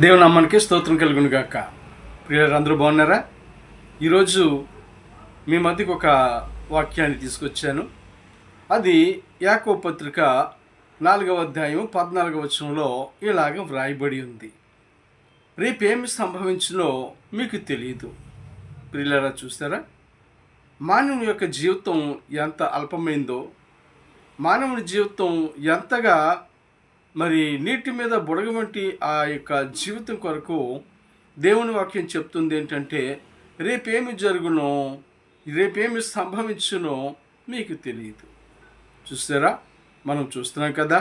దేవుని నామానికి స్తోత్రం కలుగును గాక. ప్రియులారా, అందరూ బాగున్నారా? ఈరోజు మీ మధ్యకు ఒక వాక్యాన్ని తీసుకొచ్చాను. అది యాకోబు పత్రిక 4వ అధ్యాయం 14వ వచనంలో ఇలాగ వ్రాయబడి ఉంది. రేపేమి సంభవించునో మీకు తెలియదు. ప్రియులారా, చూస్తారా? మానవుని యొక్క జీవితం ఎంత అల్పమైందో, మానవుని జీవితం ఎంతగా నీటి మీద బుడగ వంటి ఆ యొక్క జీవితం కొరకు దేవుని వాక్యం చెప్తుంది ఏంటంటే, రేపేమి జరుగునో, రేపేమి సంభవించునో మీకు తెలియదు. చూస్తారా? మనం చూస్తున్నాం కదా,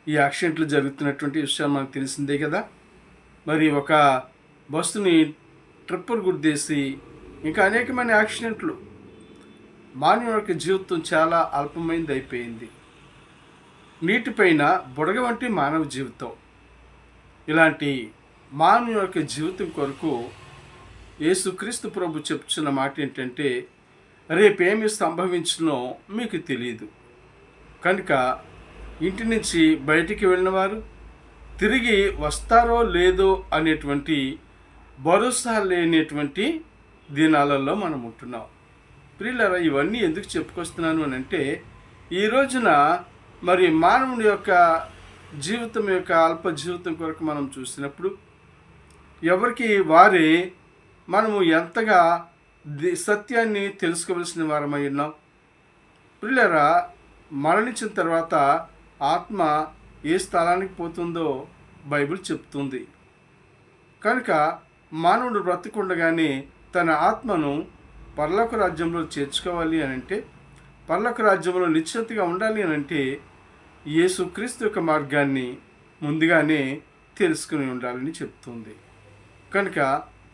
ఈ యాక్సిడెంట్లు జరుగుతున్నటువంటి విషయం మనకు తెలిసిందే కదా. ఒక బస్సుని ట్రిప్పర్ గుద్దేసి ఇంకా అనేకమైన యాక్సిడెంట్లు, మానవుని యొక్క జీవితం చాలా అల్పమైనది అయిపోయింది. నీటిపైన బుడగ వంటి మానవ జీవితం. ఇలాంటి మానవ యొక్క జీవితం కొరకు యేసుక్రీస్తు ప్రభు చెప్తున్న మాట ఏంటంటే, రేపేమి సంభవించునో మీకు తెలియదు. కనుక ఇంటి నుంచి బయటికి వెళ్ళినవారు తిరిగి వస్తారో లేదో అనేటువంటి భరోసా లేనటువంటి దినాలలో మనం ఉంటున్నాం. ప్రియులారా, ఇవన్నీ ఎందుకు చెప్పుకొస్తున్నాను అని అంటే, ఈ రోజున మానవుని యొక్క జీవితం యొక్క అల్ప జీవితం కొరకు మనం చూసినప్పుడు ఎవరికి వారే మనము ఎంతగా సత్యాన్ని తెలుసుకోవలసిన వారమై ఉన్నాం. ప్రియులారా, మరణించిన తర్వాత ఆత్మ ఏ స్థలానికి పోతుందో బైబిల్ చెప్తుంది. కనుక మానవుడు బ్రతికుండగానే తన ఆత్మను పరలోక రాజ్యంలో చేర్చుకోవాలి అని అంటే, పరలోక రాజ్యంలో నిశ్చింతగా ఉండాలి అని అంటే, యేసుక్రీస్తు యొక్క మార్గాన్ని ముందుగానే తెలుసుకుని ఉండాలని చెప్తుంది. కనుక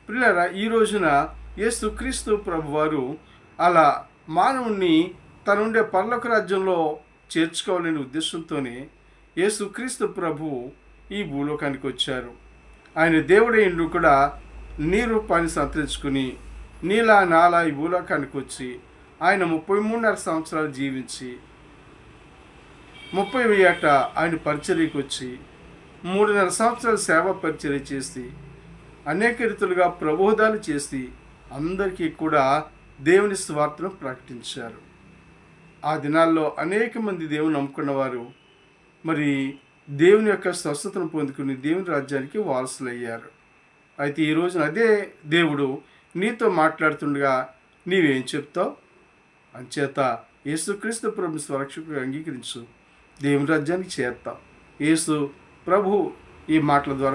ప్రియులారా, ఈ రోజున యేసుక్రీస్తు ప్రభువారు అలా మానవుణ్ణి తనుండే పరలోక రాజ్యంలో చేర్చుకోవాలనే ఉద్దేశంతోనే యేసుక్రీస్తు ప్రభు ఈ భూలోకానికి వచ్చారు. ఆయన దేవుడైండు కూడా నీ రూపాన్ని సంతరించుకుని నీలా నాలా ఈ భూలోకానికి వచ్చి ఆయన 33.5 సంవత్సరాలు జీవించి 30వ ఏట ఆయన పరిచర్యకు వచ్చి 3.5 సంవత్సరాలు సేవ పరిచర్య చేసి అనేక రీతులుగా ప్రబోధాలు చేసి అందరికీ కూడా దేవుని స్వార్థను ప్రకటించారు. ఆ దినాల్లో అనేక మంది దేవుని నమ్ముకున్నవారు దేవుని యొక్క స్వస్థతను పొందుకుని దేవుని రాజ్యానికి వారసులయ్యారు. అయితే ఈ రోజున అదే దేవుడు నీతో మాట్లాడుతుండగా నీవేం చెప్తావు? అంచేత యేసుక్రీస్తు ప్రభు స్వరక్షకుడు అంగీకరించు, దేవుని రాజ్యానికి చేరుతావు. యేసు ప్రభు ఈ మాటల ద్వారా